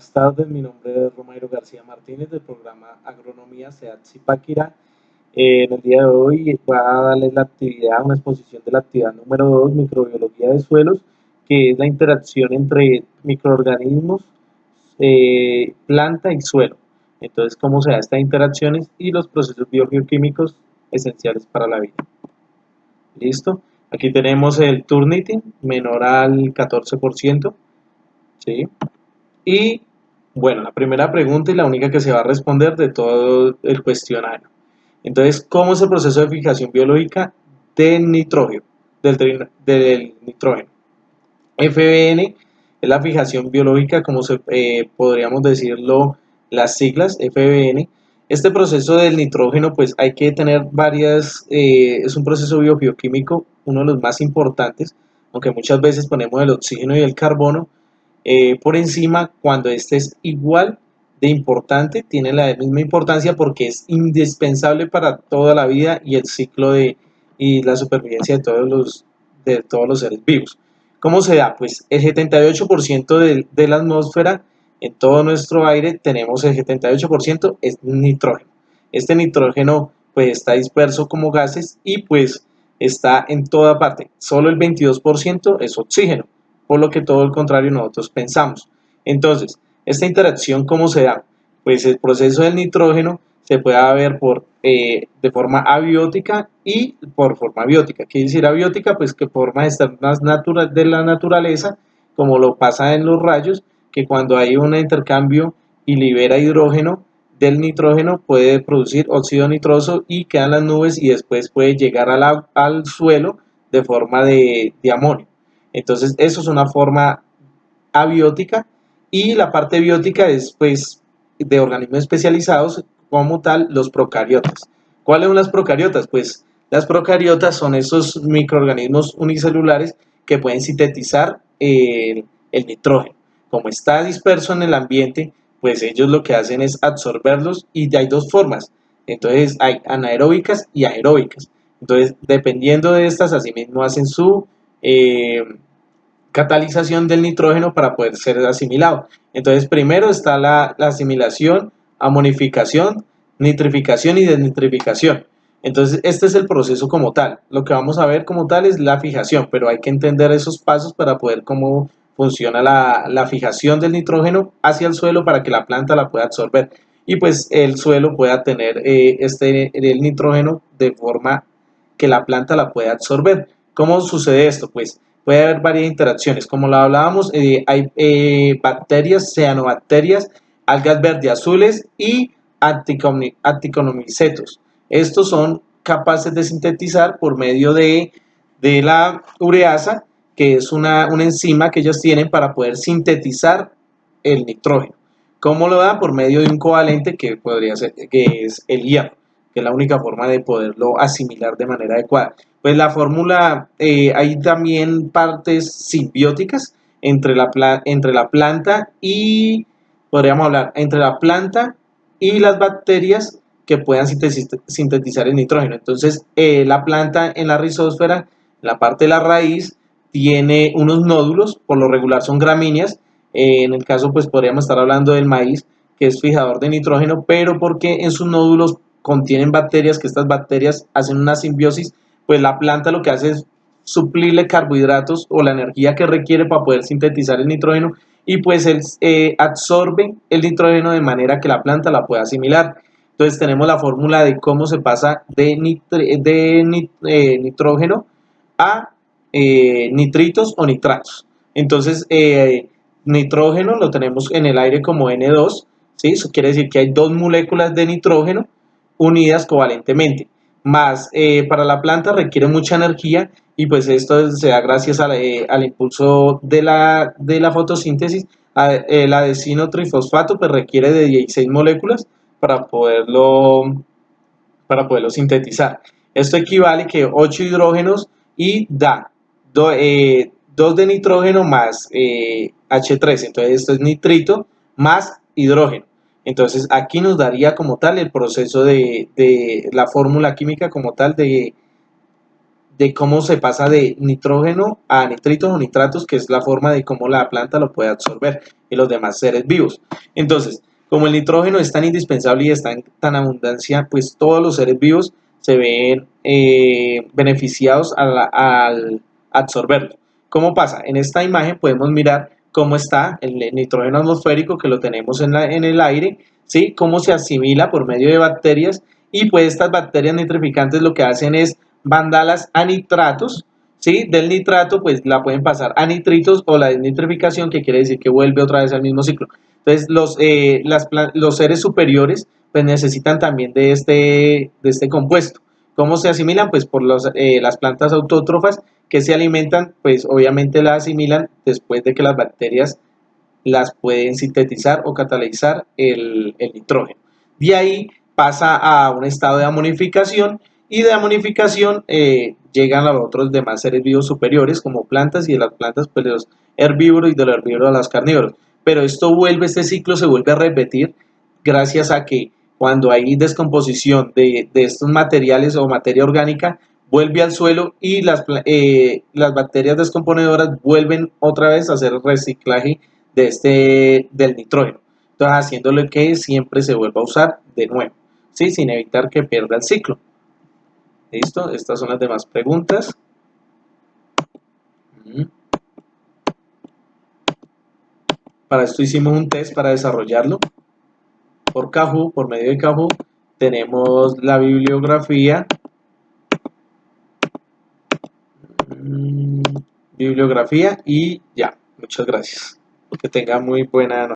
buenas tardes. Mi nombre es Romairo García Martínez del programa Agronomía SEAT Zipaquirá. En el día de hoy voy a darles la actividad, una exposición de la actividad número 2, microbiología de suelos, que es la interacción entre microorganismos, planta y suelo. Entonces, cómo se dan estas interacciones y los procesos biogeoquímicos esenciales para la vida. ¿Listo? Aquí tenemos el Turnitin menor al 14%. ¿Sí? Y bueno, la primera pregunta y la única que se va a responder de todo el cuestionario. Entonces, ¿cómo es el proceso de fijación biológica del nitrógeno? Del nitrógeno. FBN es la fijación biológica, como podríamos decirlo, las siglas FBN. Este proceso del nitrógeno, pues hay que tener es un proceso bioquímico, uno de los más importantes, aunque muchas veces ponemos el oxígeno y el carbono por encima cuando este es igual de importante, tiene la misma importancia porque es indispensable para toda la vida y el ciclo y la supervivencia de todos los seres vivos. ¿Cómo se da? Pues el 78% de la atmósfera, en todo nuestro aire tenemos el 78% es nitrógeno. Este nitrógeno pues está disperso como gases y pues está en toda parte. Solo el 22% es oxígeno, por lo que todo el contrario nosotros pensamos. Entonces, esta interacción, ¿cómo se da? Pues el proceso del nitrógeno se puede ver de forma abiótica y por forma biótica. ¿Qué decir abiótica? Pues que forma externas de la naturaleza, como lo pasa en los rayos, que cuando hay un intercambio y libera hidrógeno del nitrógeno puede producir óxido nitroso y quedan las nubes y después puede llegar al suelo de forma de amonio. Entonces, eso es una forma abiótica y la parte biótica es pues de organismos especializados como tal los procariotas. ¿Cuáles son las procariotas? Pues las procariotas son esos microorganismos unicelulares que pueden sintetizar el nitrógeno. Como está disperso en el ambiente, pues ellos lo que hacen es absorberlos y hay dos formas. Entonces hay anaeróbicas y aeróbicas. Entonces, dependiendo de estas, asimismo hacen su catalización del nitrógeno para poder ser asimilado. Entonces, primero está la asimilación, amonificación, nitrificación y desnitrificación. Entonces, este es el proceso como tal. Lo que vamos a ver como tal es la fijación, pero hay que entender esos pasos para poder cómo funciona la fijación del nitrógeno hacia el suelo para que la planta la pueda absorber y pues el suelo pueda tener el nitrógeno de forma que la planta la pueda absorber. ¿Cómo sucede esto? Pues puede haber varias interacciones. Como lo hablábamos, hay bacterias, cianobacterias, algas verde azules y anticonomicetos. Estos son capaces de sintetizar por medio de la ureasa, que es una enzima que ellos tienen para poder sintetizar el nitrógeno. ¿Cómo lo da? Por medio de un covalente que podría ser, que es el hierro, que es la única forma de poderlo asimilar de manera adecuada. Pues la fórmula, hay también partes simbióticas entre la planta y, podríamos hablar, entre la planta y las bacterias que puedan sintetizar el nitrógeno. Entonces, la planta en la rizósfera, la parte de la raíz, tiene unos nódulos, por lo regular son gramíneas. En el caso, pues podríamos estar hablando del maíz, que es fijador de nitrógeno, pero porque en sus nódulos contienen bacterias, que estas bacterias hacen una simbiosis, pues la planta lo que hace es suplirle carbohidratos o la energía que requiere para poder sintetizar el nitrógeno y pues él absorbe el nitrógeno de manera que la planta la pueda asimilar. Entonces tenemos la fórmula de cómo se pasa nitrógeno a nitritos o nitratos. Entonces nitrógeno lo tenemos en el aire como N2, ¿sí? Eso quiere decir que hay dos moléculas de nitrógeno unidas covalentemente. Más para la planta requiere mucha energía y pues esto se da gracias al impulso de la fotosíntesis. El adesino trifosfato pues requiere de 16 moléculas para poderlo sintetizar. Esto equivale que 8 hidrógenos y da 2 de nitrógeno más H3. Entonces esto es nitrito más hidrógeno. Entonces aquí nos daría como tal el proceso de la fórmula química como tal de cómo se pasa de nitrógeno a nitritos o nitratos, que es la forma de cómo la planta lo puede absorber y los demás seres vivos. Entonces, como el nitrógeno es tan indispensable y está en tan abundancia, pues todos los seres vivos se ven beneficiados al absorberlo. ¿Cómo pasa? En esta imagen podemos mirar cómo está el nitrógeno atmosférico que lo tenemos en el aire, ¿sí? Cómo se asimila por medio de bacterias y pues estas bacterias nitrificantes lo que hacen es mandarlas a nitratos, ¿sí? Del nitrato pues la pueden pasar a nitritos o la desnitrificación, que quiere decir que vuelve otra vez al mismo ciclo. Entonces los seres superiores pues necesitan también de este compuesto. ¿Cómo se asimilan? Pues por las plantas autótrofas que se alimentan, pues obviamente la asimilan después de que las bacterias las pueden sintetizar o catalizar el nitrógeno. De ahí pasa a un estado de amonificación y de amonificación llegan a los otros demás seres vivos superiores como plantas y de las plantas pues los herbívoros y de los herbívoros a los carnívoros. Pero este ciclo se vuelve a repetir gracias a que cuando hay descomposición de estos materiales o materia orgánica, vuelve al suelo y las bacterias descomponedoras vuelven otra vez a hacer reciclaje del nitrógeno. Entonces, haciéndolo que siempre se vuelva a usar de nuevo, ¿sí? Sin evitar que pierda el ciclo. ¿Listo? Estas son las demás preguntas. Para esto hicimos un test para desarrollarlo. Por Kahoot, por medio de Kahoot, tenemos la bibliografía. Bibliografía y ya. Muchas gracias. Que tenga muy buena noche.